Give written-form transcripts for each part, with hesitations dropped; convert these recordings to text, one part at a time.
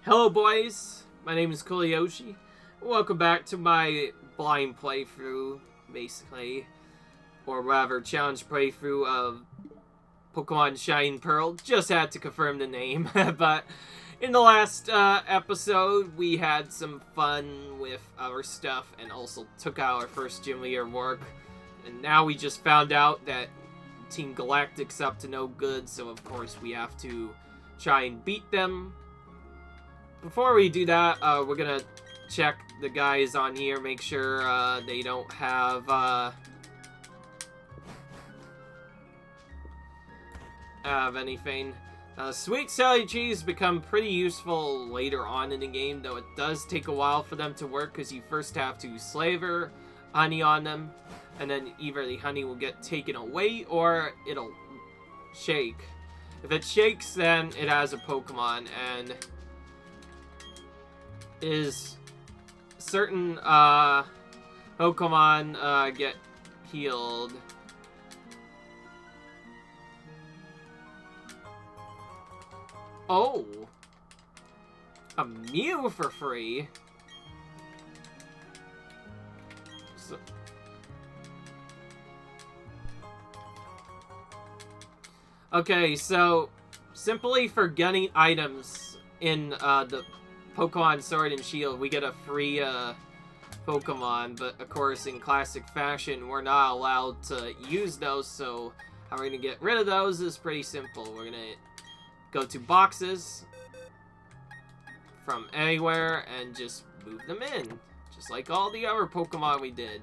Hello boys, my name is Koleyoshi. Welcome back to my blind playthrough, basically, or rather challenge playthrough of Pokemon Shine Pearl. Just had to confirm the name, but in the last episode we had some fun with our stuff and also took out our first gym leader work. And now we just found out that Team Galactic's up to no good, so of course we have to try and beat them. Before we do that, we're gonna check the guys on here, make sure they don't have anything. Sweet Sally cheese become pretty useful later on in the game, though it does take a while for them to work because you first have to slaver honey on them, and then either the honey will get taken away or it'll shake. If it shakes, then it has a Pokemon, and is certain Pokemon get healed. Oh, a Mew for free. So, okay, so simply for getting items in the Pokemon Sword and Shield, we get a free Pokemon, but of course in classic fashion we're not allowed to use those, so how we're going to get rid of those is pretty simple. We're going to go to boxes from anywhere and just move them in, just like all the other Pokemon we did.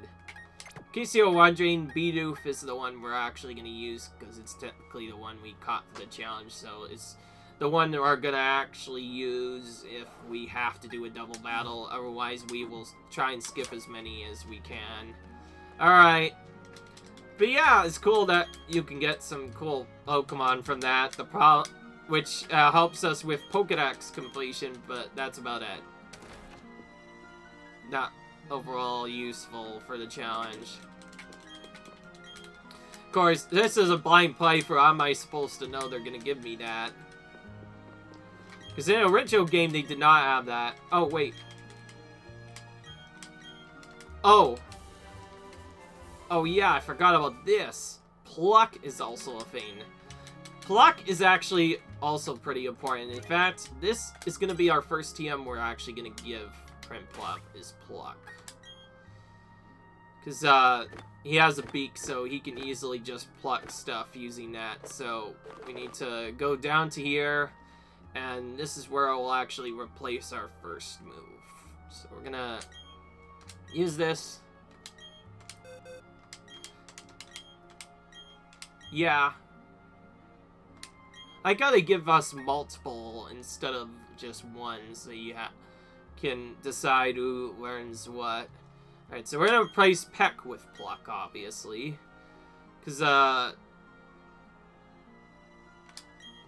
In case you're wondering, Bidoof is the one we're actually going to use because it's technically the one we caught for the challenge, so it's the one that we're gonna actually use if we have to do a double battle. Otherwise, we will try and skip as many as we can. Alright. But yeah, it's cool that you can get some cool Pokemon from that. Which helps us with Pokédex completion, but that's about it. Not overall useful for the challenge. Of course, this is a blind playthrough. How am I supposed to know they're gonna give me that? Because in the original game, they did not have that. Oh, wait. Oh. Oh, yeah, I forgot about this. Pluck is also a thing. Pluck is actually also pretty important. In fact, this is going to be our first TM we're actually going to give Piplup, is Pluck. Because he has a beak, so he can easily just pluck stuff using that. So we need to go down to here. And this is where we'll actually replace our first move. So we're gonna use this. Yeah. I gotta give us multiple instead of just one, so you can decide who learns what. Alright, so we're gonna replace Peck with Pluck, obviously. Because, I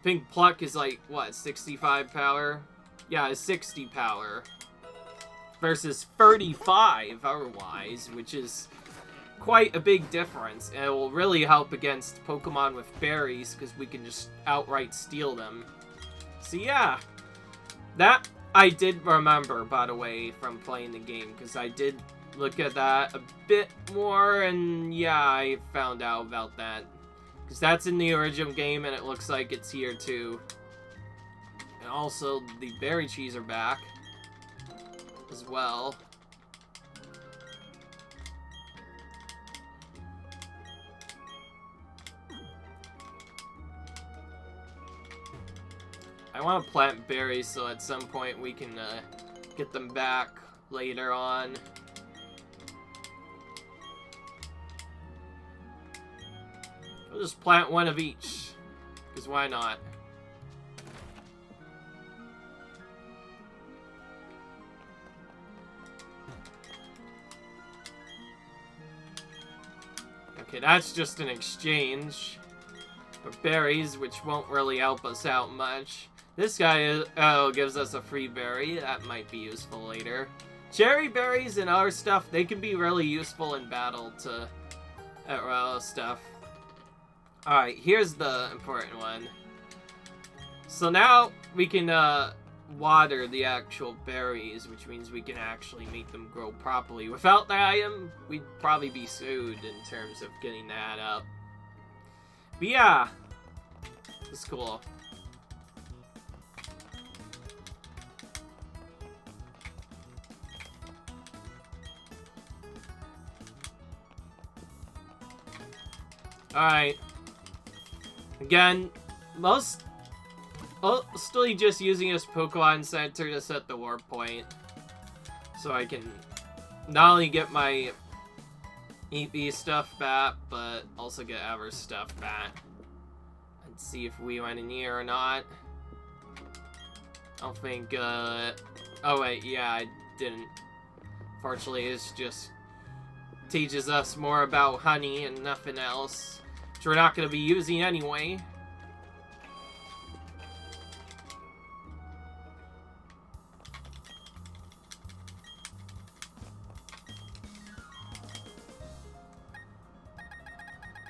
think Pluck is like, what, 65 power? Yeah, it's 60 power. Versus 35 otherwise, which is quite a big difference. And it will really help against Pokemon with berries, because we can just outright steal them. So yeah, that I did remember, by the way, from playing the game, because I did look at that a bit more, and yeah, I found out about that. Because that's in the original game, and it looks like it's here, too. And also, the berry cheese are back. As well. I want to plant berries, so at some point we can get them back later on. We'll just plant one of each, because why not? Okay, that's just an exchange for berries, which won't really help us out much. This guy gives us a free berry. That might be useful later. Cherry berries and other stuff, they can be really useful in battle to stuff. Alright, here's the important one. So now we can water the actual berries, which means we can actually make them grow properly. Without that item, we'd probably be sued in terms of getting that up. But yeah, it's cool. Alright. Again, mostly just using this Pokemon Center to set the warp point. So I can not only get my EV stuff back, but also get our stuff back. Let's see if we went in here or not. I don't think, oh wait, yeah, I didn't. Fortunately, it's just teaches us more about honey and nothing else, which we're not going to be using anyway.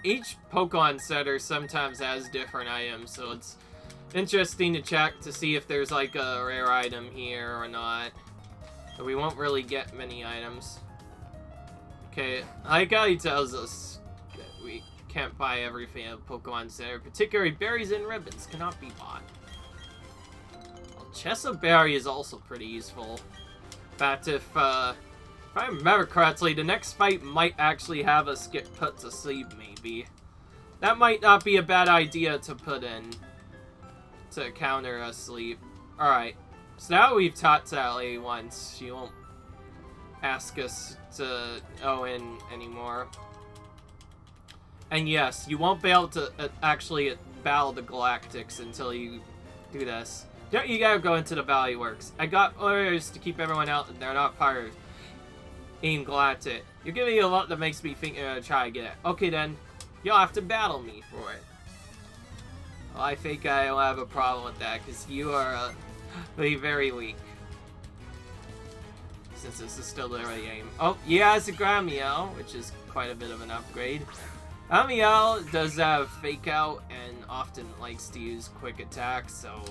Each Pokemon Center sometimes has different items, so it's interesting to check to see if there's like a rare item here or not. But we won't really get many items. Okay, like how he tells us that we can't buy everything at Pokemon Center, particularly berries and ribbons cannot be bought. Well, Cheso Berry is also pretty useful. In fact, if I remember correctly, the next fight might actually have us get put to sleep, maybe. That might not be a bad idea to put in to counter us sleep. Alright, so now we've taught Sally once, she won't ask us to in anymore. And yes, you won't be able to actually battle the Galactics until you do this. You gotta go into the Valley Works. I got orders to keep everyone out and they're not part of Team Galactic. You're giving me a lot that makes me think you're gonna try to get it. Okay then, you'll have to battle me for it. Well, I think I don't have a problem with that, because you are very weak. Since this is still the early game. Oh, yeah, it's a Gramiel, which is quite a bit of an upgrade. Gramiel does have Fake Out and often likes to use Quick Attack, so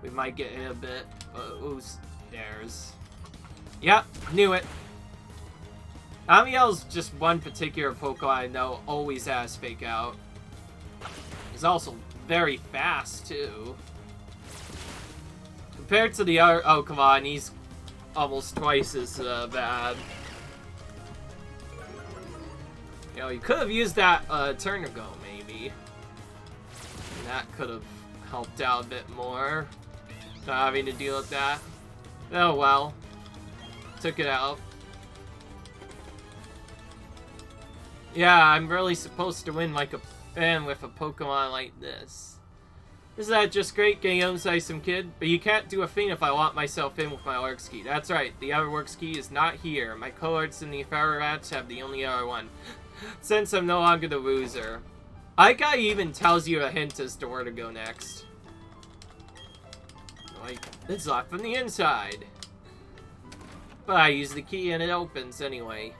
we might get hit a bit. But who's theirs? Yep, knew it. Gramiel's just one particular Pokemon I know always has Fake Out. He's also very fast, too. Compared to the other... Oh, come on, he's almost twice as bad. You know, you could have used that turn ago, maybe. And that could have helped out a bit more. Not having to deal with that. Oh well. Took it out. Yeah, I'm really supposed to win like a fan with a Pokemon like this. Isn't that just great, getting outside some kid? But you can't do a thing if I want myself in with my Works Key. That's right, the other Works Key is not here. My cohorts in the Fire Rats have the only other one. Since I'm no longer the loser. I like how he even tells you a hint as to where to go next. Like, it's locked from the inside. But I use the key and it opens anyway.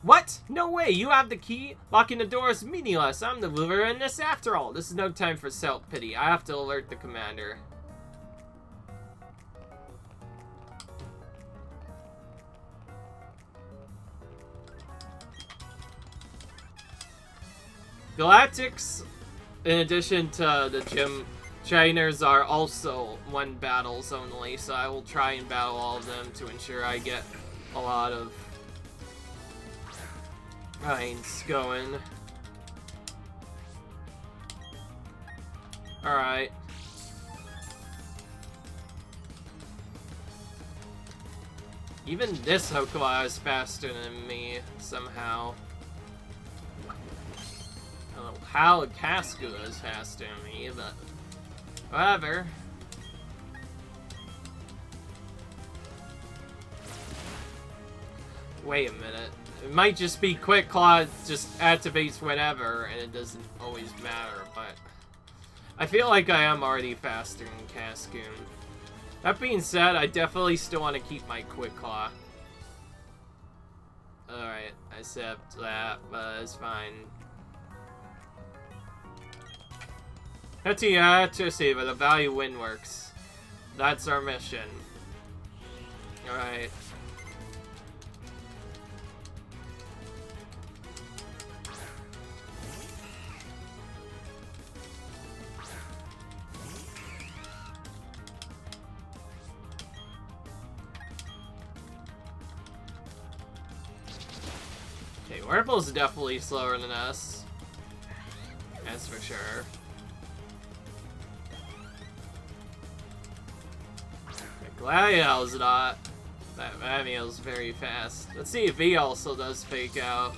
What? No way, you have the key? Locking the door is meaningless. I'm the mover in this after all. This is no time for self-pity. I have to alert the commander. Galactics, in addition to the gym trainers, are also one battles only, so I will try and battle all of them to ensure I get a lot of lines going. Alright. Even this Pokemon is faster than me, somehow. I don't know how Casca is faster than me, but whatever. Wait a minute. It might just be Quick Claw just activates whenever, and it doesn't always matter, but I feel like I am already faster than Cascoon. That being said, I definitely still want to keep my Quick Claw. Alright, I accept that, but it's fine. To see, but the value win works. That's our mission. Alright. Okay, Wurmple's definitely slower than us. That's for sure. Gladiol's not. That Mamiel's very fast. Let's see if he also does fake out.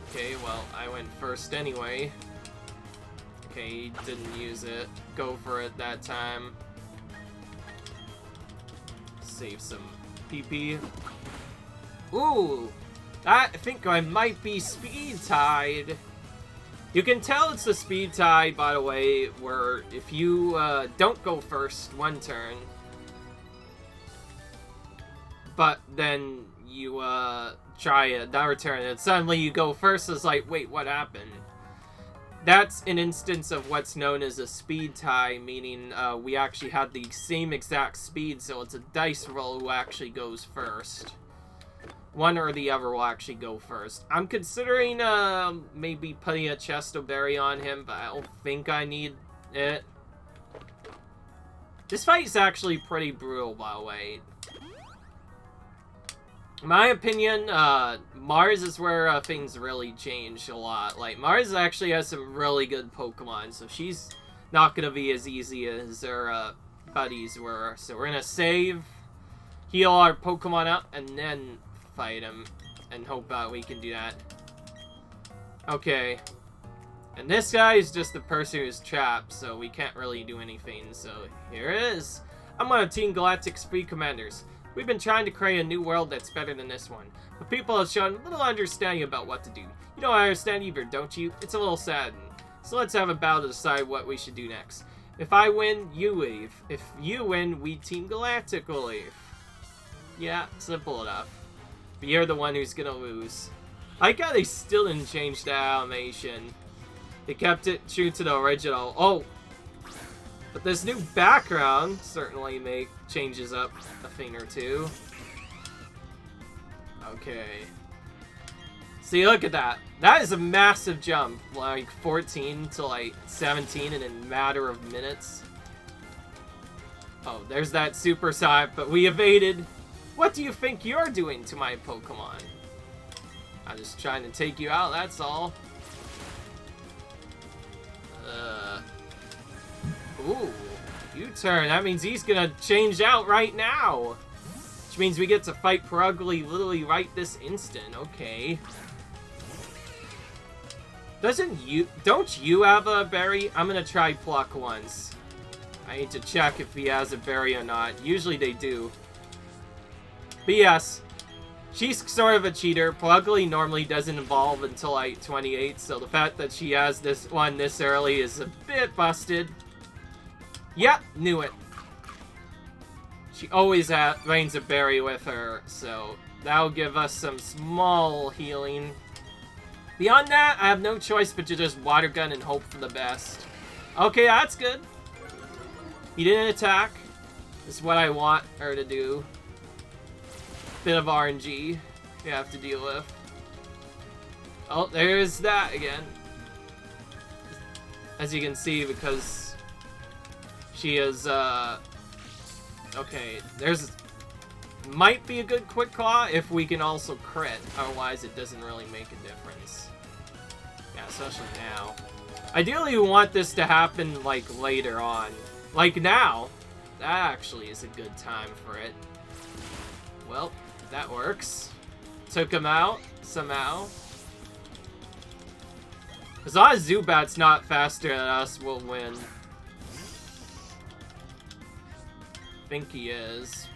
Okay, well, I went first anyway. Okay, he didn't use it. Go for it that time. Save some PP. Ooh! I think I might be speed tied. You can tell it's a speed tie, by the way, where if you don't go first one turn, but then you try another turn and suddenly you go first, it's like, wait, what happened? That's an instance of what's known as a speed tie, meaning we actually had the same exact speed, so it's a dice roll who actually goes first. One or the other will actually go first. I'm considering maybe putting a Chesto Berry on him, but I don't think I need it. This fight is actually pretty brutal, by the way. In my opinion, Mars is where things really change a lot. Like, Mars actually has some really good Pokemon, so she's not going to be as easy as her buddies were. So we're going to save, heal our Pokemon up, and then fight him and hope we can do that. Okay. And this guy is just the person who's trapped, so we can't really do anything. So here it is. I'm on Team Galactic's Free Commanders. We've been trying to create a new world that's better than this one, but people have shown little understanding about what to do. You don't understand either, don't you? It's a little saddening. So let's have a battle to decide what we should do next. If I win, you leave. If you win, we Team Galactic will leave. Yeah, simple enough. But you're the one who's gonna lose. I like how they still didn't change the animation. They kept it true to the original. Oh! But this new background certainly changes up a thing or two. Okay. See, look at that. That is a massive jump. Like 14 to like 17 in a matter of minutes. Oh, there's that super side, but we evaded. What do you think you're doing to my Pokemon? I'm just trying to take you out, that's all. Ooh, U-turn. That means he's gonna change out right now. Which means we get to fight Purugly literally right this instant. Okay. Don't you have a berry? I'm gonna try Pluck once. I need to check if he has a berry or not. Usually they do. But yes, she's sort of a cheater. Purugly normally doesn't evolve until like 28, so the fact that she has this one this early is a bit busted. Yep, knew it. She always brings a berry with her, so that'll give us some small healing. Beyond that, I have no choice but to just water gun and hope for the best. Okay, that's good. He didn't attack. This is what I want her to do. Bit of RNG you have to deal with. Oh, there's that again. As you can see, because she is, okay, might be a good Quick Claw if we can also crit. Otherwise, it doesn't really make a difference. Yeah, especially now. Ideally, we want this to happen, like, later on. Like now. That actually is a good time for it. Well, that works. Took him out, somehow. As long as Zubat's not faster than us, we'll win. I think he is.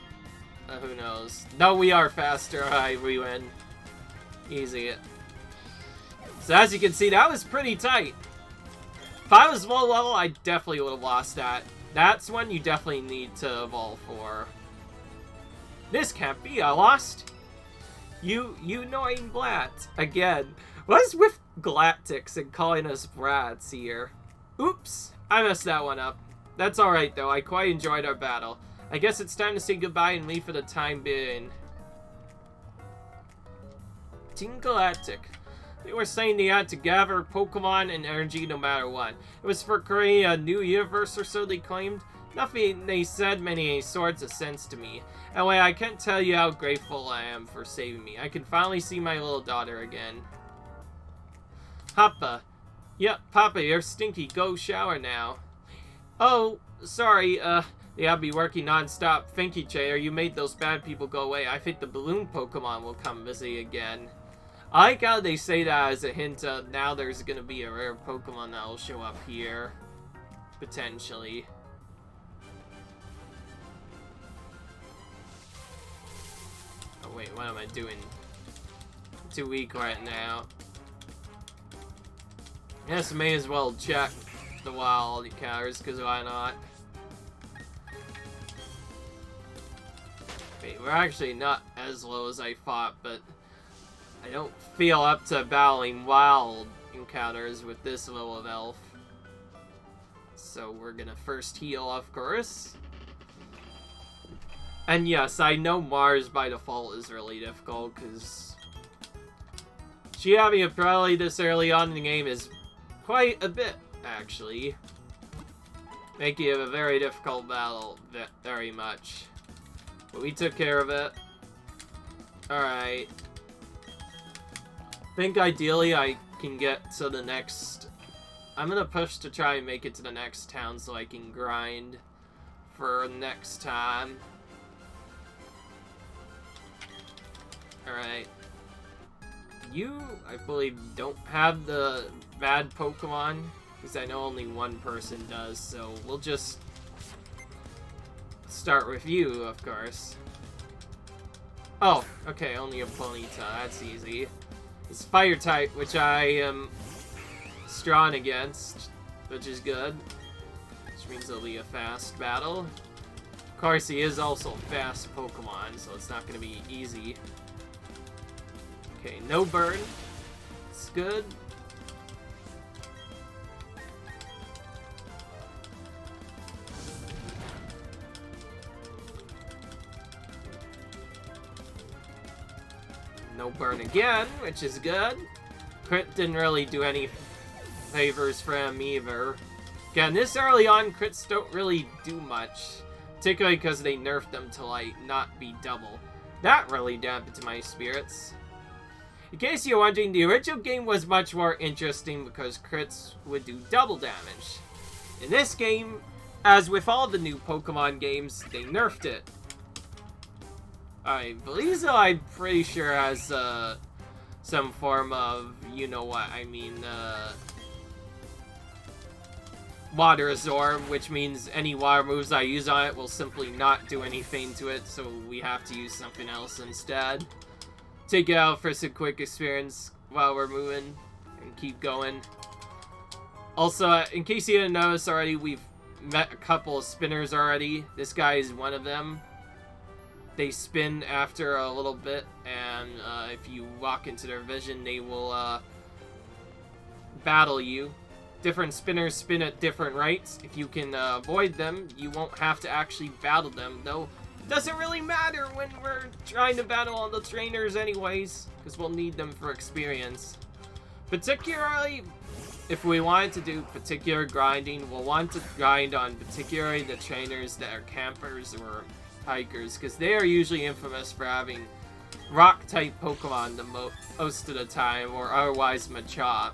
Who knows? No, we are faster. Alright, we win. Easy. So as you can see, that was pretty tight. If I was low level, I definitely would have lost that. That's one you definitely need to evolve for. This can't be. I lost. You annoying blat. Again. What is with Galactics and calling us brats here. Oops, I messed that one up. That's alright though, I quite enjoyed our battle. I guess it's time to say goodbye and leave for the time being. Team Galactic. They were saying they had to gather Pokemon and energy no matter what. It was for creating a new universe or so, they claimed. Nothing they said made any sorts of sense to me. Anyway, I can't tell you how grateful I am for saving me. I can finally see my little daughter again. Papa. Yep, Papa, you're stinky. Go shower now. Oh, sorry, they have me working non-stop. Thank you, Trainer. You made those bad people go away. I think the balloon Pokemon will come visit again. I like how they say that as a hint of now there's gonna be a rare Pokemon that'll show up here. Potentially. Oh wait, what am I doing? Too weak right now. Yes, may as well check the wild encounters, because why not? Wait, we're actually not as low as I thought, but I don't feel up to battling wild encounters with this level of elf. So we're gonna first heal, of course. And yes, I know Mars by default is really difficult, because she having a probably this early on in the game is quite a bit, actually. Making it a very difficult battle, very much. But we took care of it. Alright. I think ideally I can get to the next... I'm gonna push to try and make it to the next town so I can grind for next time. Alright. You, I believe, don't have the bad Pokemon, because I know only one person does, so we'll just start with you, of course. Oh, okay, only a Ponyta, that's easy. It's Fire type, which I am strong against, which is good. Which means it'll be a fast battle. Of course, he is also a fast Pokemon, so it's not going to be easy. Okay, no burn. It's good. No burn again, which is good. Crit didn't really do any favors for him either. Again, this early on, crits don't really do much. Particularly because they nerfed them to, like, not be double. That really dampened my spirits. In case you're wondering, the original game was much more interesting because crits would do double damage. In this game, as with all the new Pokemon games, they nerfed it. Alright, Belisa, I'm pretty sure has some form of, you know what, I mean, Water Absorb, which means any water moves I use on it will simply not do anything to it, so we have to use something else instead. Take it out for some quick experience while we're moving and keep going. Also, in case you didn't notice already, we've met a couple of spinners already. This guy is one of them. They spin after a little bit, and if you walk into their vision, they will battle you. Different spinners spin at different rates. If you can avoid them, you won't have to actually battle them, though it doesn't really matter when we're trying to battle all the trainers anyways, because we'll need them for experience. Particularly, if we wanted to do particular grinding, we'll want to grind on particularly the trainers that are campers or hikers, because they are usually infamous for having rock-type Pokemon the most of the time, or otherwise Machop.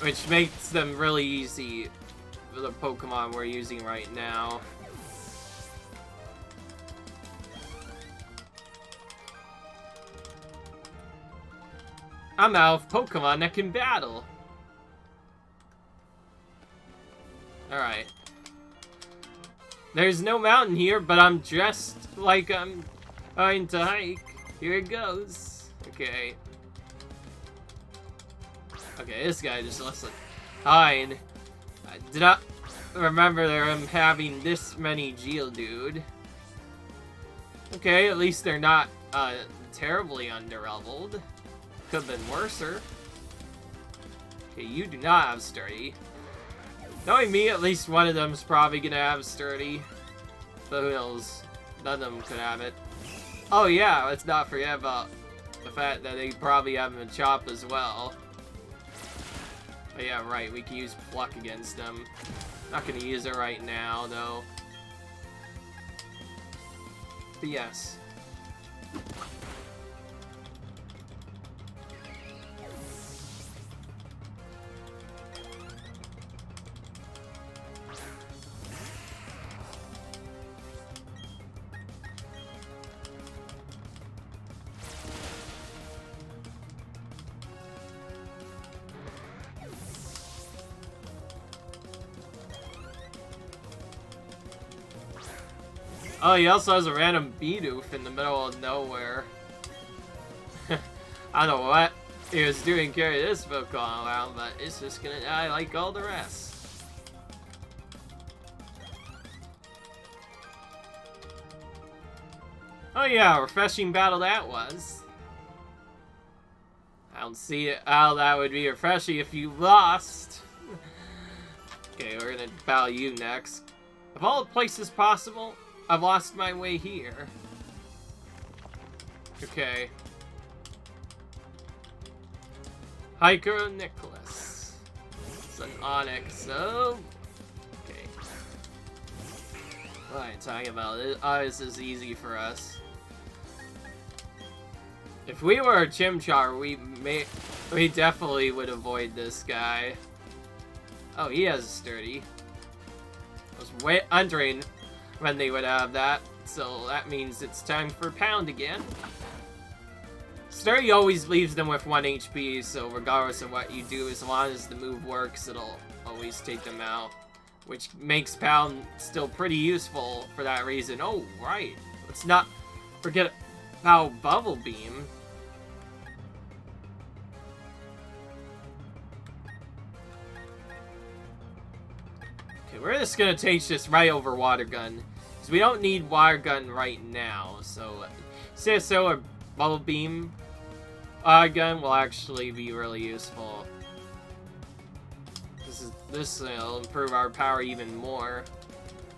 Which makes them really easy for the Pokemon we're using right now. I'm out of Pokemon that can battle. Alright. There's no mountain here, but I'm dressed like I'm going to hike. Here it goes. Okay. Okay, this guy just looks like fine. I did not remember them having this many Geodude. Okay, at least they're not terribly underleveled. could have been worser. Okay, you do not have sturdy. Knowing me, at least one of them is probably gonna have sturdy. But who knows? None of them could have it. Oh yeah, let's not forget about the fact that they probably have a chop as well. But yeah, right, we can use pluck against them. Not gonna use it right now, though. But yes. Oh, he also has a random Bidoof in the middle of nowhere. I don't know what he was doing carrying this Pokemon around, but it's just gonna die like all the rest. Oh yeah, refreshing battle that was. I don't see how that would be refreshing if you lost. Okay, we're gonna battle you next. Of all the places possible, I've lost my way here. Okay. Hiker Nicholas. It's an Onyx, so... Okay. What am I talking about? This is easy for us. If we were a Chimchar, we definitely would avoid this guy. Oh, he has a sturdy. I was wondering when they would have that, so that means it's time for Pound again. Sturdy always leaves them with 1 HP, so regardless of what you do, as long as the move works, it'll always take them out. Which makes Pound still pretty useful for that reason. Oh, right. Let's not forget about Bubble Beam. Okay, we're just gonna take this right over Water Gun. Because we don't need Water Gun right now, so CSO or Bubble Beam Gun will actually be really useful. This will improve our power even more.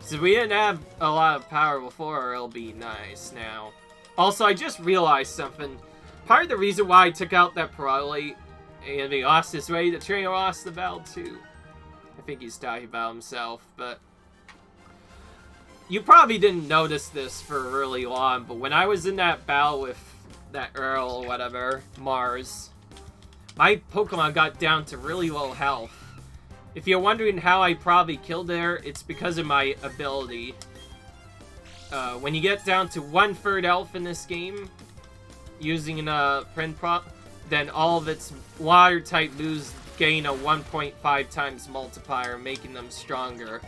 So we didn't have a lot of power before, it'll be nice now. Also, I just realized something. Part of the reason why I took out that Pirate and he lost his way, the trainer lost the battle too. I think he's talking about himself, but you probably didn't notice this for really long, but when I was in that battle with that Earl or whatever, Mars, my Pokemon got down to really low health. If you're wondering how I probably killed there, it's because of my ability. When you get down to 1/3 health in this game, using a Piplup, then all of its water-type moves gain a 1.5 times multiplier, making them stronger.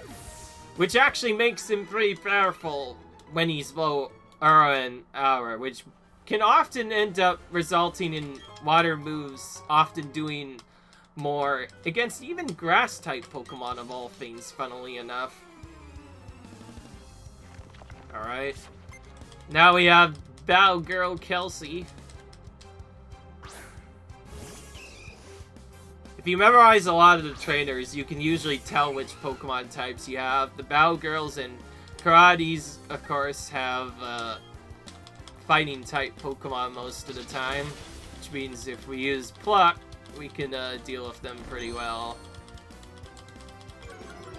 Which actually makes him pretty powerful when he's low aura and aura, which can often end up resulting in water moves often doing more against even grass-type Pokemon of all things, funnily enough. Alright. Now we have Battle Girl Kelsey. If you memorize a lot of the trainers, you can usually tell which Pokemon types you have. The Battle Girls and Karates, of course, have fighting type Pokemon most of the time. Which means if we use Pluck, we can deal with them pretty well.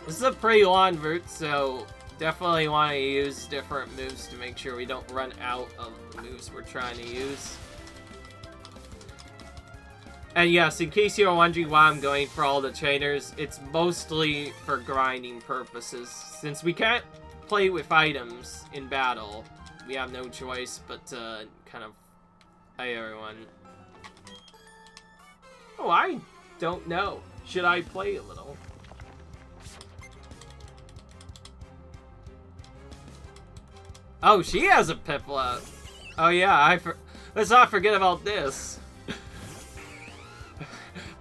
This is a pretty long route, so definitely want to use different moves to make sure we don't run out of the moves we're trying to use. And yes, in case you're wondering why I'm going for all the trainers, it's mostly for grinding purposes. Since we can't play with items in battle, we have no choice but to kind of... Hi everyone. Oh, I don't know. Should I play a little? Oh, she has a Piplup. Oh yeah, let's not forget about this.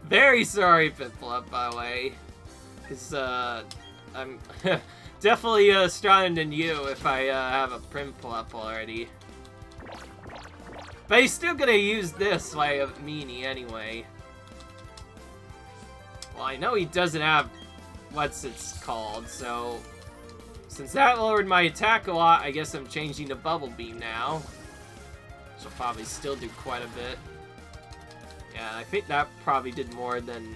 Very sorry, Piplup, by the way. Because, I'm definitely stronger than you if I have a Piplup already. But he's still gonna use this like a meanie anyway. Well, I know he doesn't have what's it's called, so since that lowered my attack a lot, I guess I'm changing to Bubble Beam now. Which will probably still do quite a bit. Yeah, I think that probably did more than...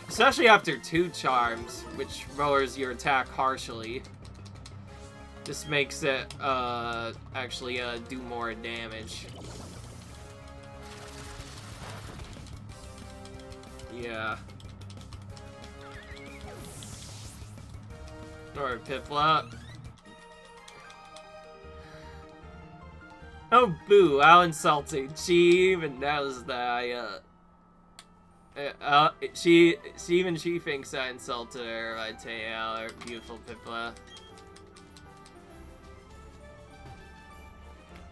Especially after 2 charms, which lowers your attack harshly. This makes it, actually, do more damage. Yeah. Or Piplup. Oh, boo, how insulting. She even knows that she thinks I insulted her, I tell you, our beautiful Piplup.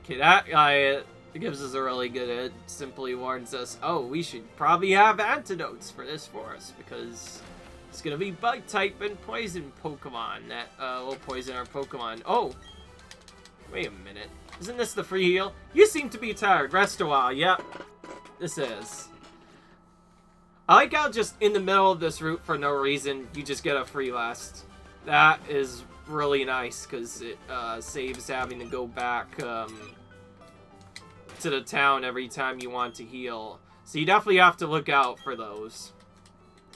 Okay, that guy gives us a really good hit. Simply warns us, oh, we should probably have antidotes for this for us, because it's gonna be bug type and poison Pokemon that will poison our Pokemon. Oh! Wait a minute. Isn't this the free heal? You seem to be tired. Rest a while. Yep. This is. I like how just in the middle of this route for no reason, you just get a free rest. That is really nice, because it saves having to go back to the town every time you want to heal. So you definitely have to look out for those.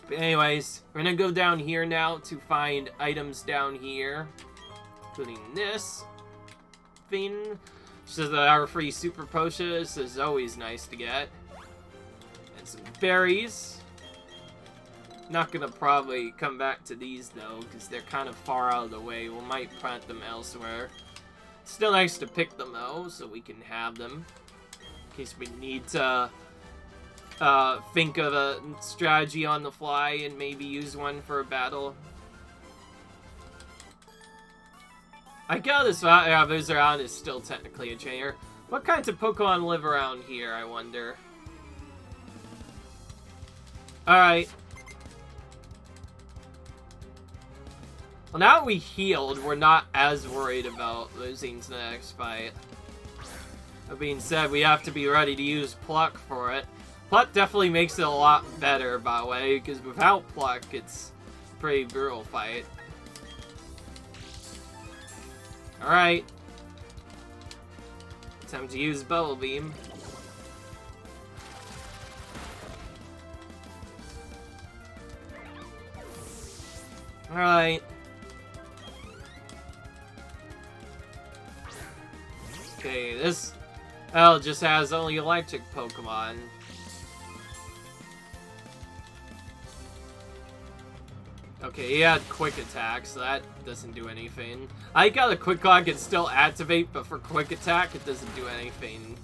But anyways, we're gonna go down here now to find items down here. Including this thing. So that our free super potions is always nice to get. And some berries. Not gonna probably come back to these though, because they're kind of far out of the way. We might plant them elsewhere. Still nice to pick them though, so we can have them. In case we need to think of a strategy on the fly and maybe use one for a battle. I got this there's around is still technically a trainer. What kinds of Pokemon live around here, I wonder? Alright. Well, now we healed, we're not as worried about losing to the next fight. That being said, we have to be ready to use Pluck for it. Pluck definitely makes it a lot better, by the way, because without Pluck, it's a pretty brutal fight. Alright. Time to use Bubble Beam. Alright. Okay, this just has only electric Pokemon. Okay, he had quick attack, so that doesn't do anything. I got a quick lock, can still activate, but for quick attack, it doesn't do anything.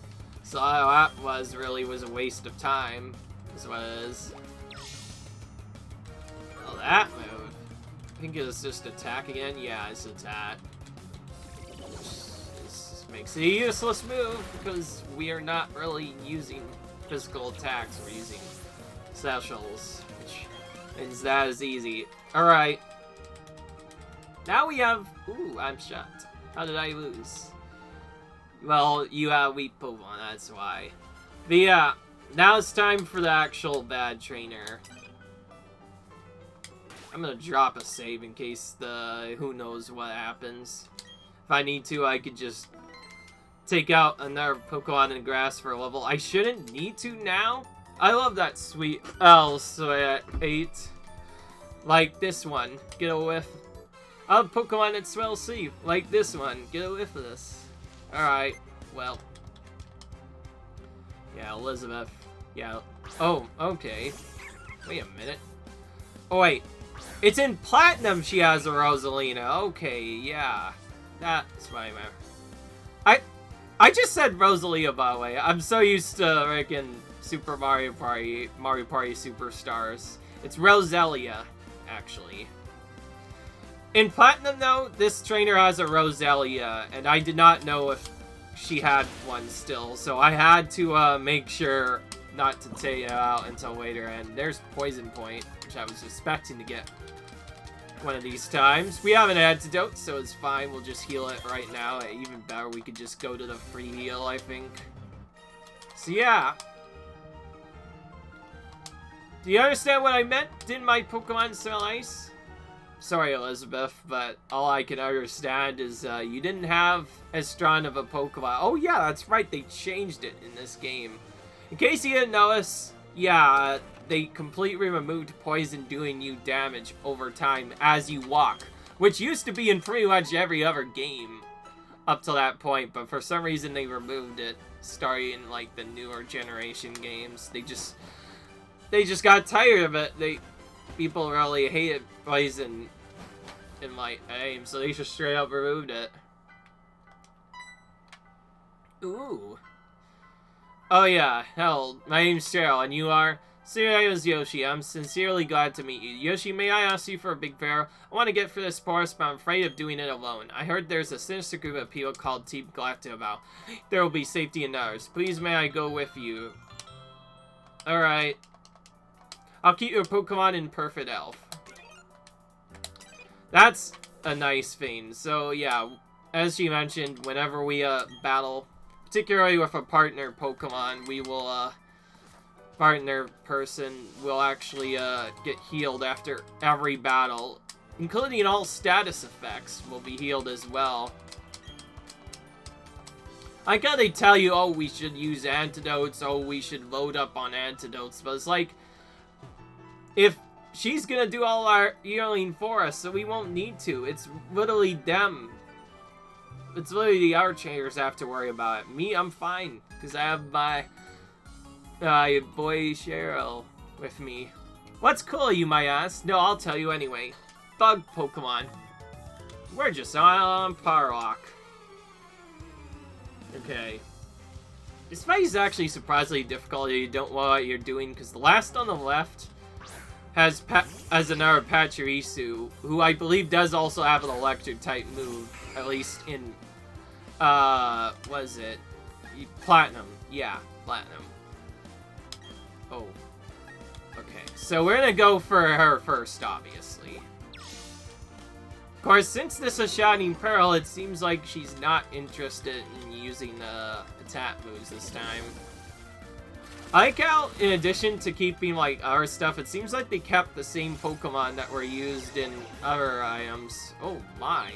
So that was a waste of time, is what it is. Oh, that move. I think it was just attack again. Yeah, it's attack. This makes it a useless move, because we are not really using physical attacks, we're using specials, which means that is easy. Alright. Now we have... Ooh, I'm shocked. How did I lose? Well, you have weak Pokemon, that's why. But yeah, now it's time for the actual bad trainer. I'm gonna drop a save in case the... who knows what happens. If I need to, I could just take out another Pokemon in the grass for a level. I shouldn't need to now. I love that sweet Sweat 8. Like this one. Get a whiff. I love Pokemon that smell sleep. Like this one. Get a whiff of this. Alright. Well. Yeah, Elizabeth. Yeah. Oh, okay. Wait a minute. Oh, wait. It's in Platinum she has a Rosalina. Okay, yeah. That's what I remember. I just said Rosalina, by the way. I'm so used to freaking Super Mario Party Superstars. It's Roselia, actually. In Platinum, though, this trainer has a Roselia, and I did not know if she had one still, so I had to make sure not to take it out until later. And there's Poison Point, which I was expecting to get one of these times. We have an antidote, so it's fine. We'll just heal it right now. Even better, we could just go to the free heal, I think. So yeah. Do you understand what I meant? Didn't my Pokemon smell nice? Sorry, Elizabeth, but all I can understand is you didn't have as strong of a Pokemon. Oh yeah, that's right, they changed it in this game. In case you didn't notice, yeah, they completely removed poison doing you damage over time as you walk, which used to be in pretty much every other game up to that point, but for some reason they removed it starting in like the newer generation games. They just got tired of it. People really hated poison in my aim, so they just straight up removed it. Ooh. Oh yeah, hell, my name's Cheryl, and you are? So my name is Yoshi. I'm sincerely glad to meet you. Yoshi, may I ask you for a big favor? I want to get through this forest, but I'm afraid of doing it alone. I heard there's a sinister group of people called Team Galactic about. There will be safety in ours. Please, may I go with you? Alright. I'll keep your Pokemon in perfect health. That's a nice thing. So, yeah, as you mentioned, whenever we battle, particularly with a partner Pokemon, we will, partner person will actually get healed after every battle, including all status effects will be healed as well. I gotta tell you, oh, we should use antidotes, oh, we should load up on antidotes, but it's like, if she's gonna do all our healing for us, so we won't need to. It's literally them. It's literally the other trainers have to worry about it. Me, I'm fine, because I have my boy Cheryl with me. What's cool, you might ask? No, I'll tell you anyway. Bug Pokemon. We're just on Parlock. Okay. This fight is actually surprisingly difficult if you don't know what you're doing, because the last on the left has another Pachirisu, who I believe does also have an electric type move, at least in, what is it? Platinum. Yeah, Platinum. Oh. Okay, so we're gonna go for her first, obviously. Of course, since this is Shining Pearl, it seems like she's not interested in using attack moves this time. I like how, in addition to keeping, like, our stuff, it seems like they kept the same Pokemon that were used in other items. Oh, my.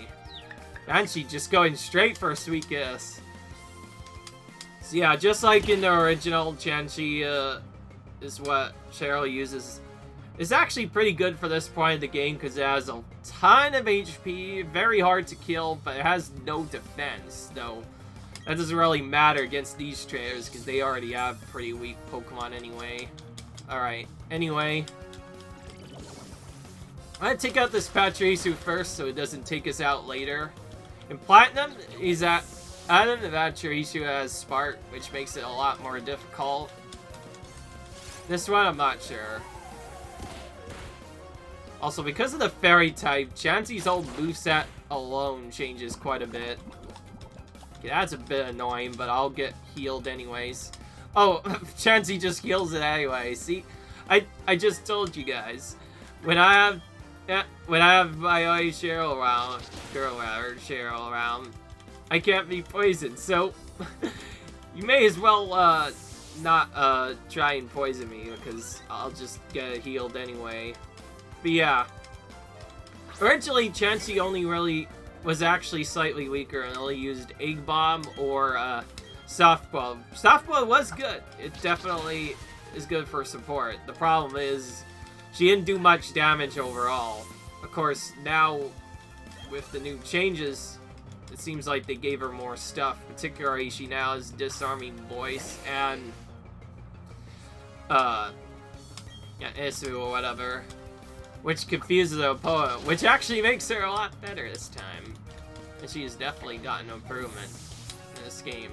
And she just going straight for a Sweet Kiss. So, yeah, just like in the original, Chansey, is what Cheryl uses. It's actually pretty good for this point of the game, because it has a ton of HP, very hard to kill, but it has no defense, though. That doesn't really matter against these trainers, because they already have pretty weak Pokemon anyway. Alright, anyway. I'm gonna take out this Pachirisu first, so it doesn't take us out later. In Platinum, he's at Adam, the Pachirisu has Spark, which makes it a lot more difficult. This one, I'm not sure. Also, because of the Fairy type, Chansey's whole moveset alone changes quite a bit. Okay, that's a bit annoying, but I'll get healed anyways. Oh, Chansey just heals it anyway. See, I just told you guys. When I have my Cheryl around, Cheryl around, I can't be poisoned. So you may as well not try and poison me, because I'll just get healed anyway. But yeah, originally Chansey only really was actually slightly weaker and only used Egg Bomb or Softball. Softball was good. It definitely is good for support. The problem is she didn't do much damage overall. Of course, now with the new changes, it seems like they gave her more stuff. Particularly, she now has Disarming Voice and yeah, Isu or whatever, which confuses the opponent, which actually makes her a lot better this time. And she's definitely gotten improvement in this game.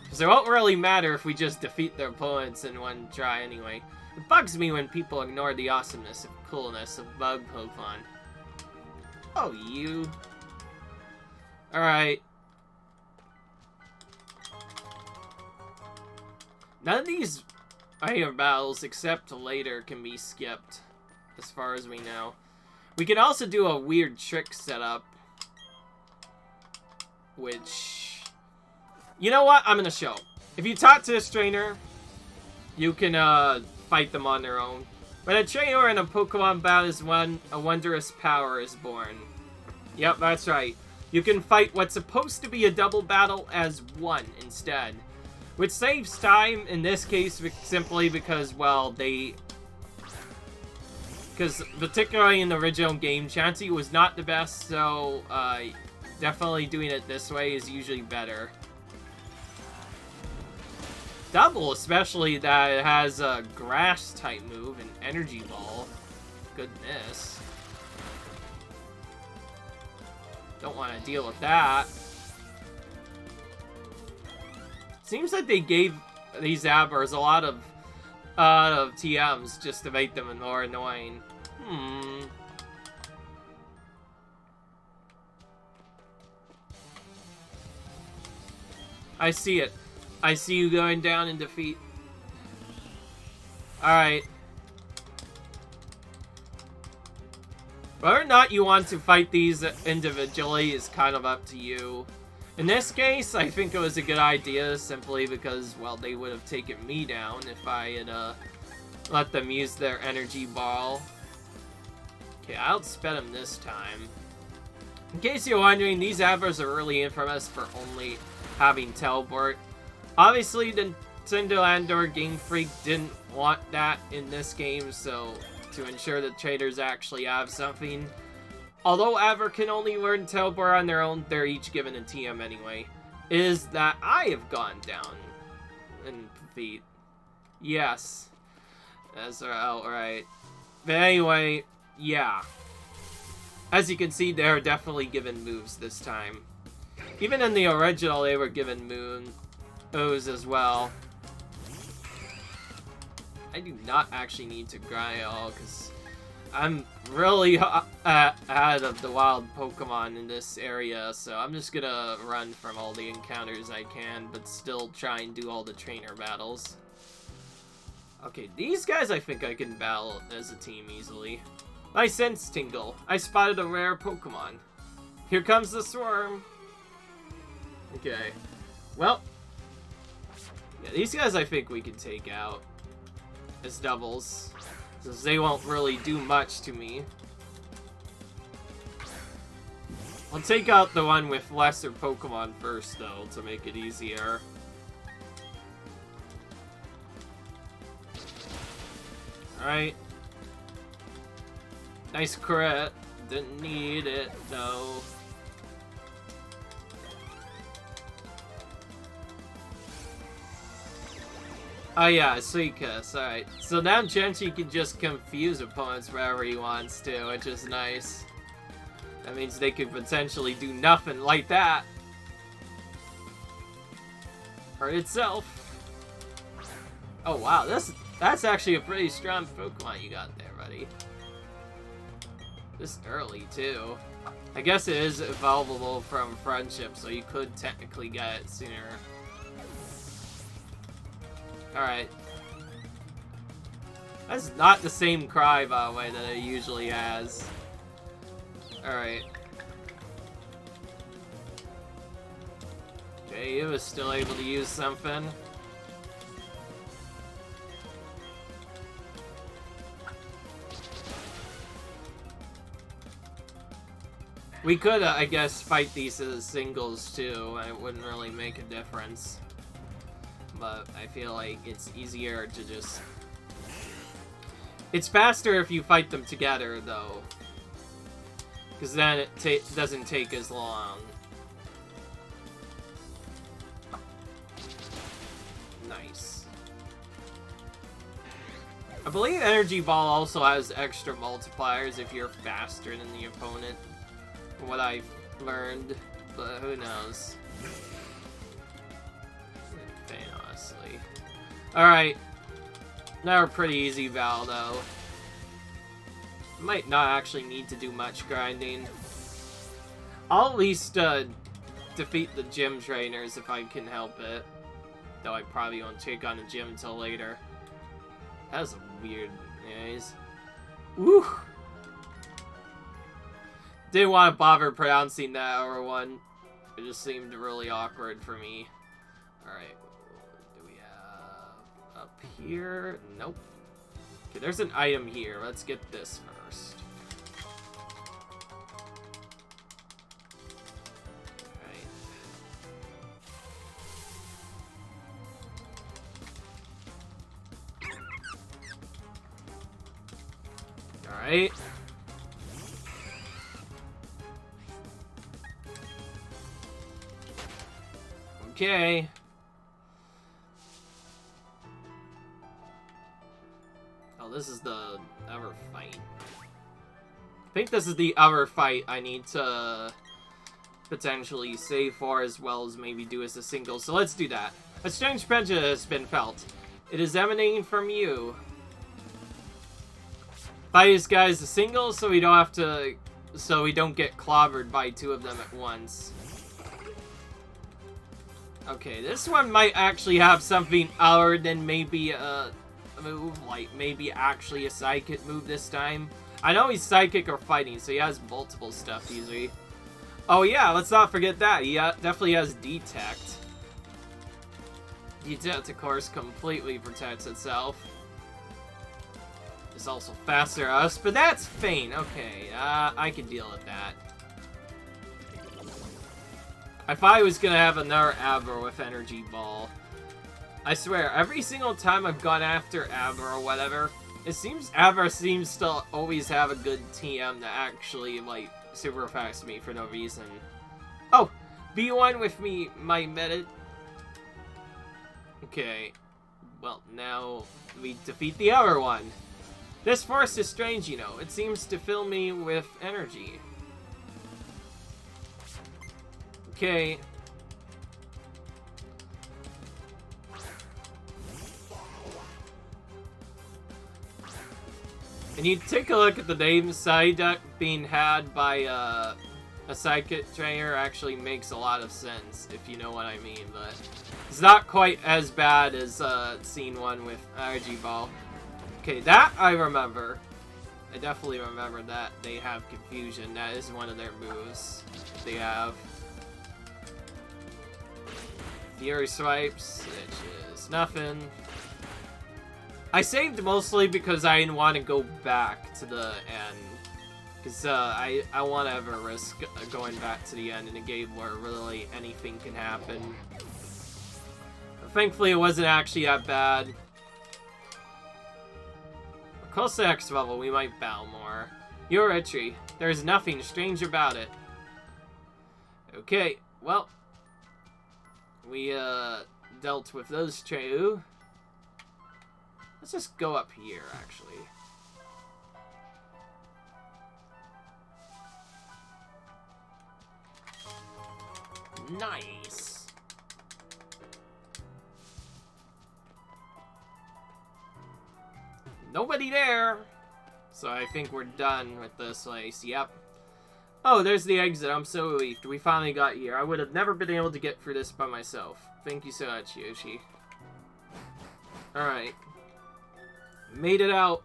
Because it won't really matter if we just defeat their opponents in one try anyway. It bugs me when people ignore the awesomeness and coolness of bug Pokemon. Oh, you. Alright. None of these item battles, except later, can be skipped, as far as we know. We can also do a weird trick setup, which... You know what? I'm gonna show. If you talk to this trainer, you can fight them on their own. When a trainer in a Pokemon battle is won, a wondrous power is born. Yep, that's right. You can fight what's supposed to be a double battle as one instead. Which saves time in this case simply because, well, because particularly in the original game, Chansey was not the best, so definitely doing it this way is usually better. Double, especially that it has a grass type move and energy ball. Goodness. Don't want to deal with that. Seems like they gave these Abbers a lot of TMs just to make them more annoying. I see it. I see you going down in defeat. Alright. Whether or not you want to fight these individually is kind of up to you. In this case, I think it was a good idea simply because, well, they would have taken me down if I had let them use their energy ball. Okay, I outsped them this time. In case you're wondering, these Abbers are really infamous for only having teleport. Obviously, the Nintendo Landor Game Freak didn't want that in this game, so to ensure that traders actually have something. Although Abber can only learn teleport on their own, they're each given a TM anyway. Is that I have gone down in defeat. Yes. That's outright. But anyway, yeah. As you can see, they're definitely given moves this time. Even in the original, they were given moves as well. I do not actually need to grind at all, because I'm really ahead of the wild Pokemon in this area, so I'm just gonna run from all the encounters I can, but still try and do all the trainer battles. Okay, these guys I think I can battle as a team easily. My sense tingle. I spotted a rare Pokemon. Here comes the swarm. Okay. Well. Yeah, these guys I think we can take out as doubles, since they won't really do much to me. I'll take out the one with lesser Pokemon first, though, to make it easier. Alright. Nice crit. Didn't need it, though. Oh yeah, Suicune, alright. So now Chansey can just confuse opponents wherever he wants to, which is nice. That means they could potentially do nothing like that. Hurt itself. Oh wow, that's actually a pretty strong Pokemon you got there, buddy. This early, too. I guess it is evolvable from Friendship, so you could technically get it sooner. Alright. That's not the same cry, by the way, that it usually has. Alright. Okay, he was still able to use something. We could, I guess, fight these as singles, too, and it wouldn't really make a difference. But I feel like it's easier to just... It's faster if you fight them together, though. Because then it doesn't take as long. Nice. I believe Energy Ball also has extra multipliers if you're faster than the opponent. From what I've learned, but who knows. Honestly. Alright. Now a pretty easy battle, though. Might not actually need to do much grinding. I'll at least defeat the gym trainers if I can help it. Though I probably won't take on the gym until later. That was a weird noise. Woo! Didn't want to bother pronouncing that R1. It just seemed really awkward for me. Alright. here? Nope. Okay, there's an item here. Let's get this first. Alright. Okay. Oh, this is the other fight. I think this is the other fight I need to potentially save for, as well as maybe do as a single. So let's do that. A strange prejudice has been felt. It is emanating from you. Fight this guy as a single, so we don't have to, so we don't get clobbered by two of them at once. Okay, this one might actually have something other than maybe a move, like maybe actually a psychic move this time. I know he's psychic or fighting, so he has multiple stuff usually. Oh yeah, let's not forget that. He definitely has Detect. Detect, of course, completely protects itself. It's also faster than us, but that's Feint. Okay, I can deal with that. I thought I was gonna have another Aber with Energy Ball. I swear, every single time I've gone after Aber or whatever, it seems Aber seems to always have a good TM that actually, like, super fast me for no reason. Oh! B1 with me, my meta. Okay. Well, now we defeat the other one. This force is strange, you know. It seems to fill me with energy. Okay. And you take a look at the name Psyduck being had by a psychic trainer actually makes a lot of sense, if you know what I mean, but it's not quite as bad as Scene 1 with Energy Ball. Okay, that I remember. I definitely remember that they have Confusion. That is one of their moves they have. Fury Swipes, which is nothing. I saved mostly because I didn't want to go back to the end. Because I want to ever risk going back to the end in a game where really anything can happen. But thankfully it wasn't actually that bad. Close to X level, we might battle more. Your entry. There's nothing strange about it. Okay, well. We, dealt with those two. Let's just go up here, actually. Nice! Nobody there! So I think we're done with this place, yep. Oh, there's the exit. I'm so relieved. We finally got here. I would have never been able to get through this by myself. Thank you so much, Yoshi. Alright. Made it out.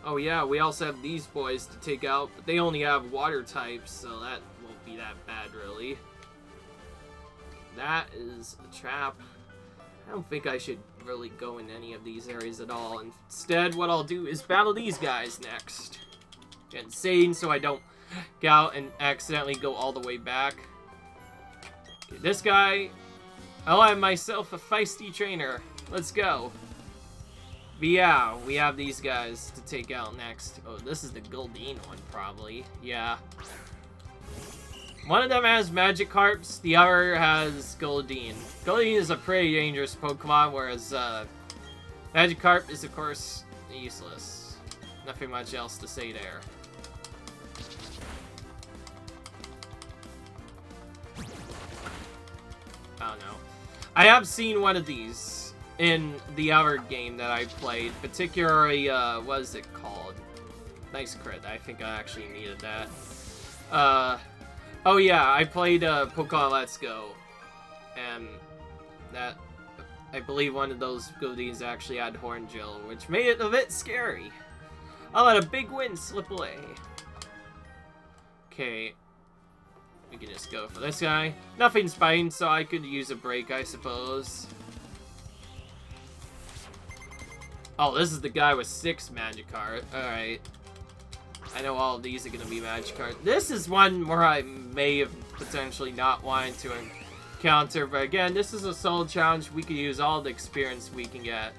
Oh yeah, we also have these boys to take out, but they only have water types, so that won't be that bad, really. That is a trap. I don't think I should really go in any of these areas at all. Instead, what I'll do is battle these guys next. Insane, so I don't get out and accidentally go all the way back. Okay, this guy. Oh, I'm myself a feisty trainer. Let's go. But yeah, we have these guys to take out next. Oh, this is the Goldeen one, probably. Yeah. One of them has Magikarps, the other has Goldeen. Goldeen is a pretty dangerous Pokemon, whereas Magikarp is, of course, useless. Nothing much else to say there. I don't know. I have seen one of these in the other game that I played, particularly, what is it called? Nice crit. I think I actually needed that. Oh yeah, I played Pokemon Let's Go, and that, I believe one of those Goldeens actually had Hornbill, which made it a bit scary. I'll let a big win slip away. Okay. We can just go for this guy. Nothing's biting, so I could use a break, I suppose. Oh, this is the guy with 6 Magikarp. Alright. I know all of these are going to be Magikarp. This is one where I may have potentially not wanted to encounter, but again, this is a solo challenge. We can use all the experience we can get.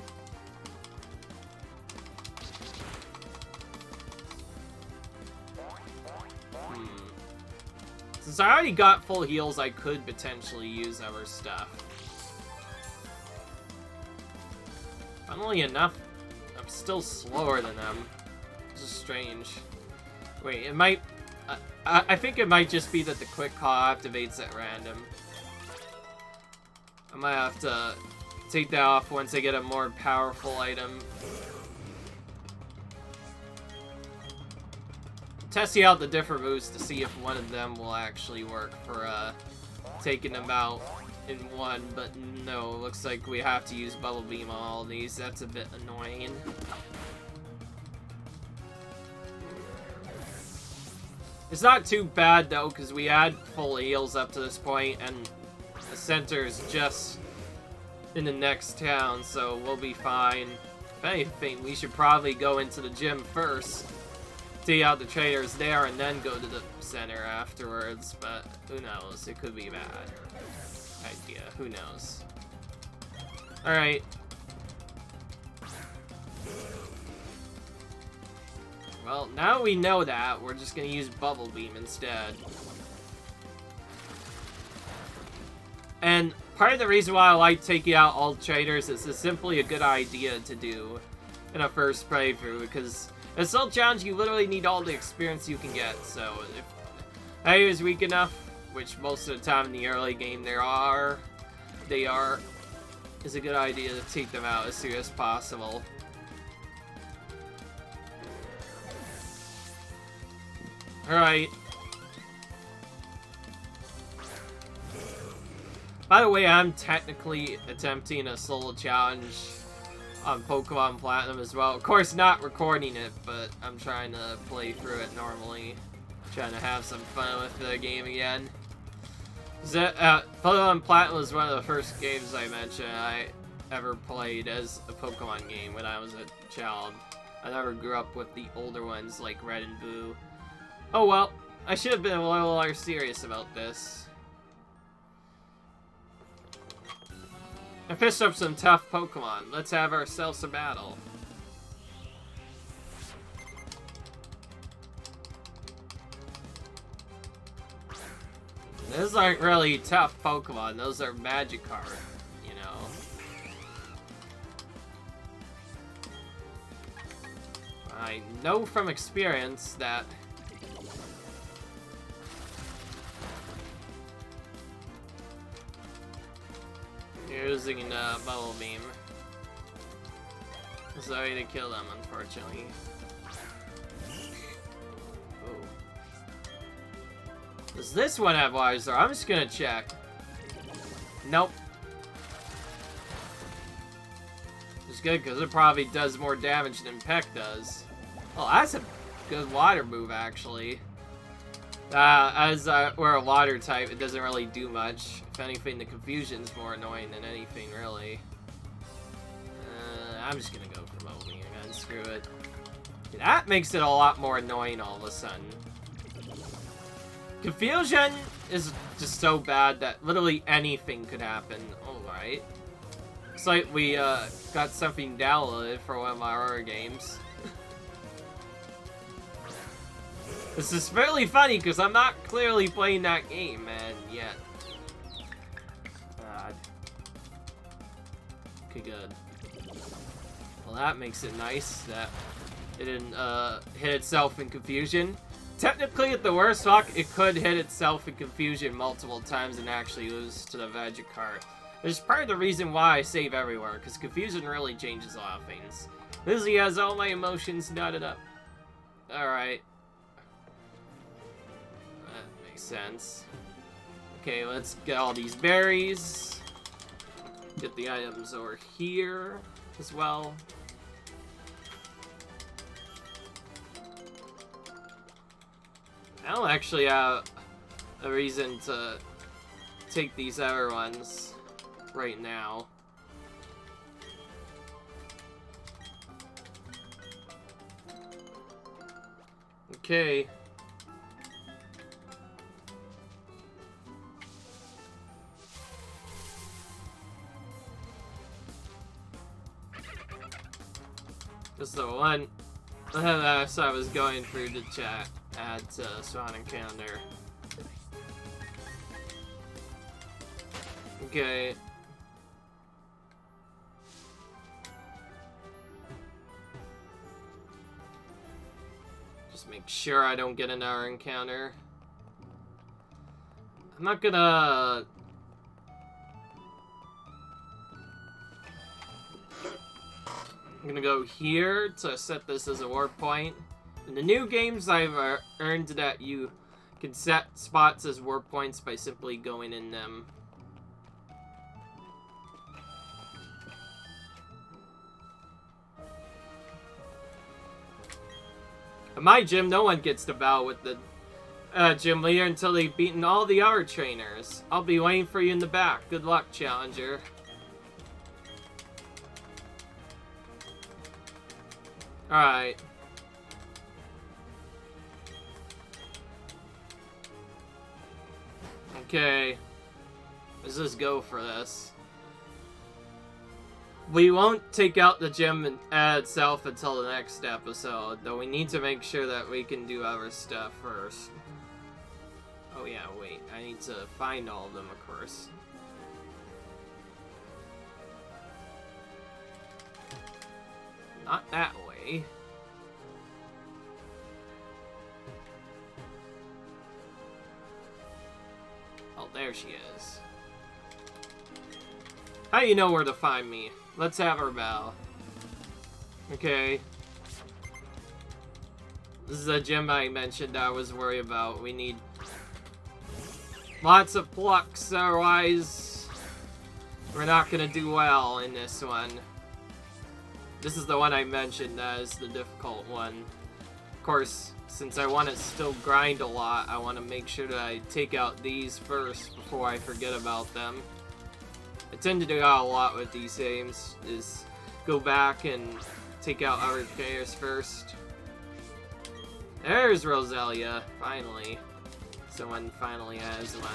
Since I already got full heals, I could potentially use other stuff. Funnily enough, I'm still slower than them. This is strange. Wait, it might... I think it might just be that the quick call activates at random. I might have to take that off once I get a more powerful item. Testing out the different moves to see if one of them will actually work for taking them out in one, but no, looks like we have to use Bubble Beam on all these. That's a bit annoying. It's not too bad though, because we had full heals up to this point, and the center is just in the next town, so we'll be fine. If anything, we should probably go into the gym first, take out the traders there, and then go to the center afterwards, but who knows? It could be a bad idea. Who knows? Alright. Well, now we know that, we're just gonna use Bubble Beam instead. And part of the reason why I like taking out all traders is it's simply a good idea to do in a first playthrough, because in a solo challenge, you literally need all the experience you can get, so if Hey is weak enough, which most of the time in the early game they are, is a good idea to take them out as soon as possible. Alright. By the way, I'm technically attempting a solo challenge on Pokemon Platinum as well. Of course, not recording it, but I'm trying to play through it normally. Trying to have some fun with the game again. Pokemon Platinum was one of the first games I mentioned I ever played as a Pokemon game when I was a child. I never grew up with the older ones like Red and Blue. Oh well, I should have been a little more serious about this. I fished up some tough Pokemon. Let's have ourselves a battle. Those aren't really tough Pokemon. Those are Magikarp, you know. I know from experience that using Bubble Beam. Sorry to kill them, unfortunately. Ooh. Does this one have Wiser? I'm just gonna check. Nope. It's good because it probably does more damage than Peck does. Oh, that's a good water move, actually. As we're a water type, it doesn't really do much. If anything, the confusion's more annoying than anything, really. I'm just gonna go for Bubble Beam again. Screw it. That makes it a lot more annoying all of a sudden. Confusion is just so bad that literally anything could happen. Alright. Looks like we got something downloaded for one of our horror games. This is fairly funny because I'm not clearly playing that game, and yet. God. Okay, good. Well, that makes it nice that it didn't hit itself in confusion. Technically, at the worst luck, it could hit itself in confusion multiple times and actually lose to the Magikarp. Which is part of the reason why I save everywhere, because confusion really changes a lot of things. Lizzie has all my emotions knotted up. Alright. That makes sense. Okay, let's get all these berries. Get the items over here as well. I don't actually have a reason to take these other ones right now. Okay. Just the one that I was going through the chat at Swan Encounter. Okay. Just make sure I don't get another encounter. I'm not gonna... I'm gonna go here to set this as a warp point. In the new games, I've earned that you can set spots as warp points by simply going in them. In my gym, no one gets to battle with the gym leader until they've beaten all the other trainers. I'll be waiting for you in the back. Good luck, challenger. Alright. Okay. Let's just go for this. We won't take out the gym itself until the next episode, though we need to make sure that we can do other stuff first. Oh yeah, wait. I need to find all of them, of course. Not that way. Oh, there she is. How do you know where to find me? Let's have her bow. Okay. This is a gym I mentioned I was worried about. We need lots of plucks, otherwise we're not gonna do well in this one. This is the one I mentioned as the difficult one. Of course, since I want to still grind a lot, I want to make sure that I take out these first before I forget about them. I tend to do that a lot with these games, is go back and take out other players first. There's Roselia, finally. Someone finally has one.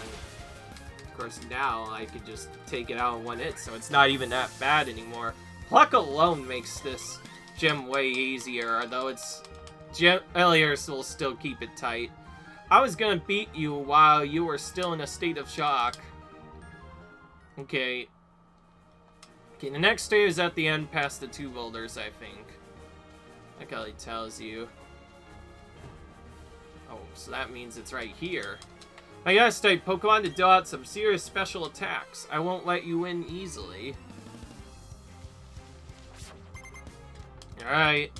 Of course, now I could just take it out in one hit, so it's not even that bad anymore. Pluck alone makes this gym way easier, although its failures will still keep it tight. I was gonna beat you while you were still in a state of shock. Okay. Okay, the next stage is at the end past the two boulders, I think. That probably tells you. Oh, so that means it's right here. I gotta type Pokemon to deal out some serious special attacks. I won't let you win easily. Alright.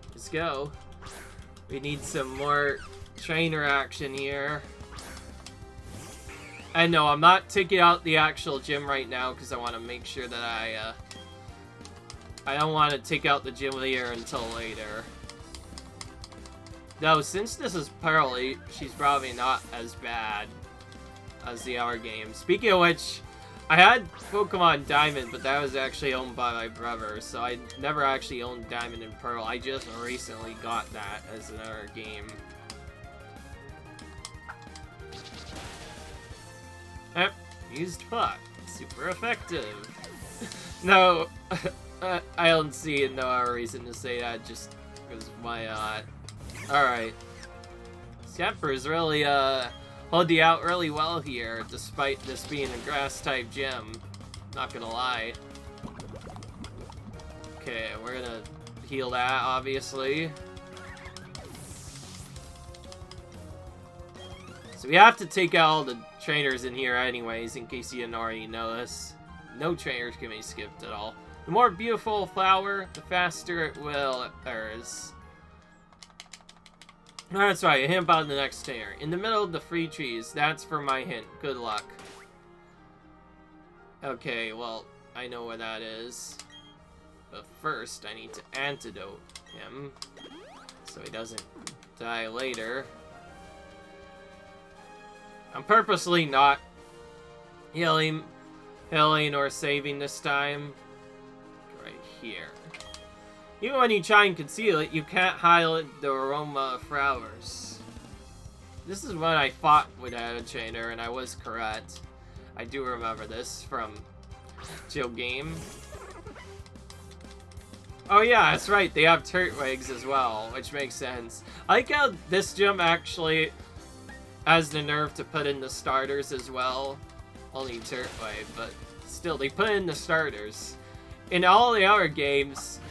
Let's go. We need some more trainer action here. I know, I'm not taking out the actual gym right now because I want to make sure that I don't want to take out the gym leader until later. Though, since this is Pearl, she's probably not as bad as the other game. Speaking of which, I had Pokemon Diamond, but that was actually owned by my brother, so I never actually owned Diamond and Pearl. I just recently got that as another game. Yep, used Puck. Super effective. No, I don't see no other reason to say that, just because why not? Alright. Scamper's really, hold you out really well here, despite this being a grass-type gym. Not gonna lie. Okay, we're gonna heal that, obviously. So we have to take out all the trainers in here anyways, in case you didn't already notice. No trainers can be skipped at all. The more beautiful flower, the faster it will errs. That's right, a hint about the next trainer. In the middle of the free trees, that's for my hint. Good luck. Okay, well, I know what that is. But first, I need to antidote him, so he doesn't die later. I'm purposely not healing or saving this time. Right here. Even when you try and conceal it, you can't highlight the aroma of flowers. This is when I fought with a trainer, and I was correct. I do remember this from Jill Game. Oh yeah, that's right, they have Turtwigs as well, which makes sense. I like how this gym actually has the nerve to put in the starters as well. Only Turtwig, but still, they put in the starters. In all the other games,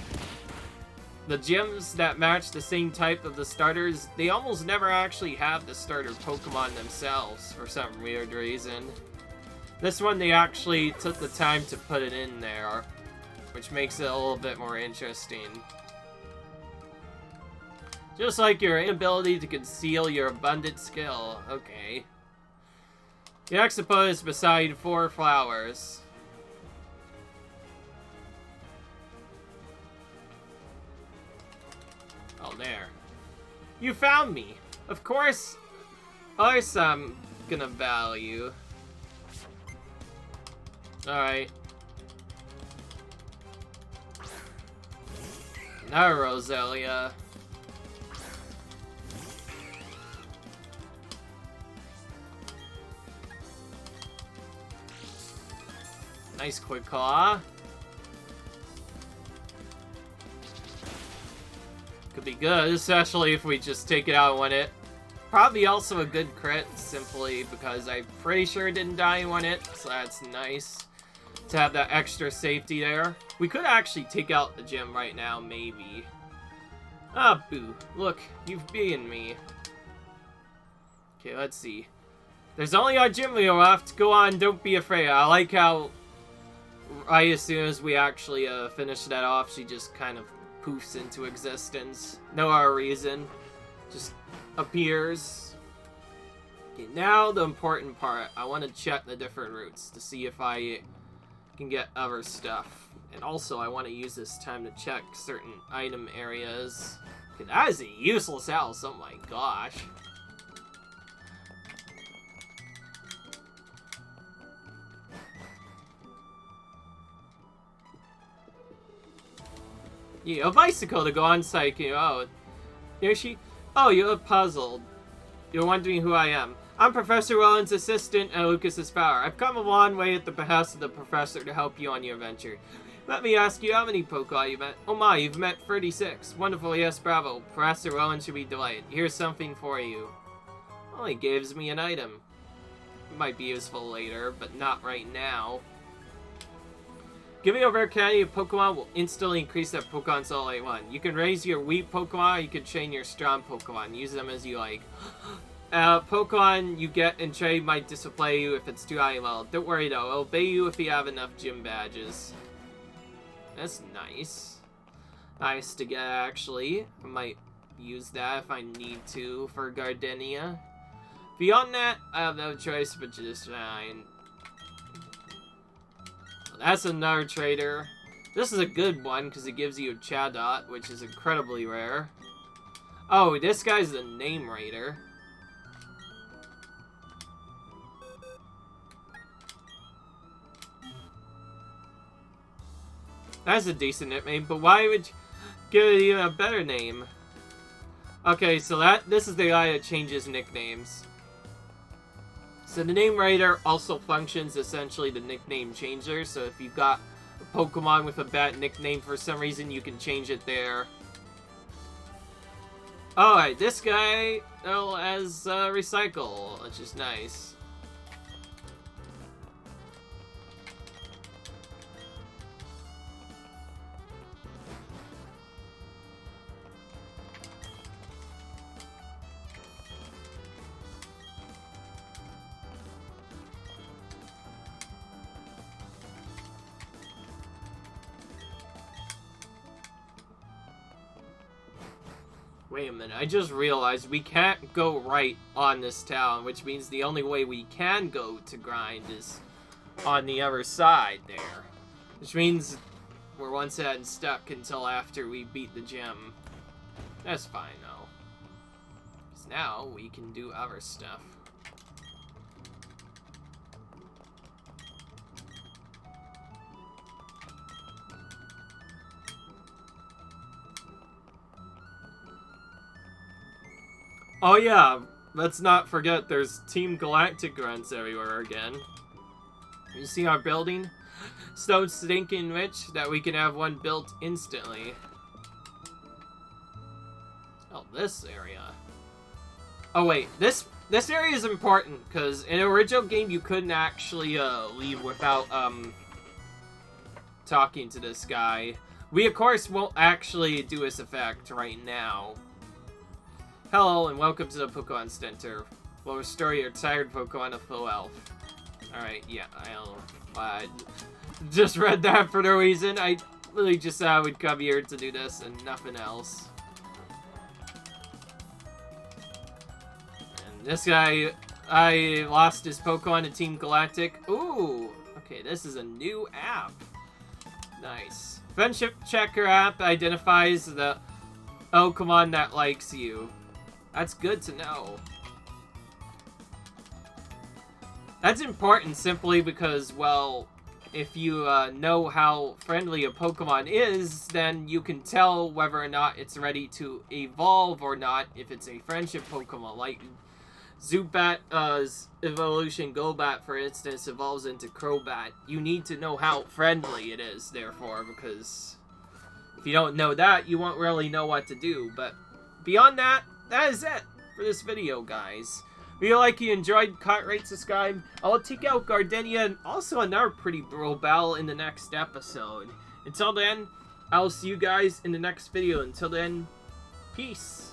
the gyms that match the same type of the starters, they almost never actually have the starter Pokemon themselves for some weird reason. This one, they actually took the time to put it in there, which makes it a little bit more interesting. Just like your inability to conceal your abundant skill. Okay. The Expo is beside 4 flowers. Oh, there. You found me! Of course I'm gonna value. Alright. Now Roselia. Nice quick claw. Could be good, especially if we just take it out and win it. Probably also a good crit, simply because I'm pretty sure it didn't die and win it, so that's nice to have that extra safety there. We could actually take out the gym right now, maybe. Ah, boo. Look, you've beaten me. Okay, let's see. There's only our gym wheel left. Go on, don't be afraid. I like how right as soon as we actually finish that off, she just kind of poofs into existence. No other reason. Just appears. Okay, now the important part. I want to check the different routes to see if I can get other stuff. And also, I want to use this time to check certain item areas. Okay, that is a useless house. Oh my gosh. Yeah, a bicycle to go on site. Oh, there she. Oh, you look puzzled. You're wondering who I am. I'm Professor Welland's assistant and Lucas's power. I've come a long way at the behest of the professor to help you on your venture. Let me ask you, how many Pokemon you met? Oh my, you've met 36. Wonderful, yes, bravo. Professor Welland should be delighted. Here's something for you. Well, he gives me an item. It might be useful later, but not right now. Giving a rare candy of Pokemon will instantly increase that Pokemon's all I want. You can raise your weak Pokemon, or you can train your strong Pokemon. Use them as you like. Pokemon you get and trade might display you if it's too high level. Don't worry though, it'll obey you if you have enough gym badges. That's nice. Nice to get, actually. I might use that if I need to for Gardenia. Beyond that, I have no choice but to just shine. That's another trader. This is a good one because it gives you a Chatot, which is incredibly rare. Oh, this guy's the name raider. That's a decent nickname, but why would you give it even a better name? Okay, so this is the guy that changes nicknames. So the name writer also functions essentially the nickname changer. So if you've got a Pokemon with a bad nickname for some reason, you can change it there. Alright, this guy has Recycle, which is nice. Wait a minute, I just realized we can't go right on this town, which means the only way we can go to grind is on the other side there. Which means we're once again stuck until after we beat the gym. That's fine though. Because now we can do other stuff. Oh yeah, let's not forget there's Team Galactic grunts everywhere again. You see our building? So stinking rich that we can have one built instantly. Oh, this area. Oh wait, this area is important, because in the original game you couldn't actually leave without talking to this guy. We of course won't actually do this effect right now. Hello and welcome to the Pokemon Center. We'll restore your tired Pokemon to full health. Alright, yeah, I just read that for no reason. I really just thought I would come here to do this and nothing else. And this guy, I lost his Pokemon to Team Galactic. Ooh, okay, this is a new app. Nice. Friendship Checker app identifies the Pokemon that likes you. That's good to know. That's important simply because, well, if you know how friendly a Pokemon is, then you can tell whether or not it's ready to evolve or not if it's a friendship Pokemon. Like Zubat's evolution Golbat, for instance, evolves into Crobat. You need to know how friendly it is, therefore, because if you don't know that, you won't really know what to do. But beyond that, that is it for this video, guys. If you like, you enjoyed, comment, rate, subscribe. I'll take out Gardenia and also another pretty bro battle in the next episode. Until then, I'll see you guys in the next video. Until then, peace.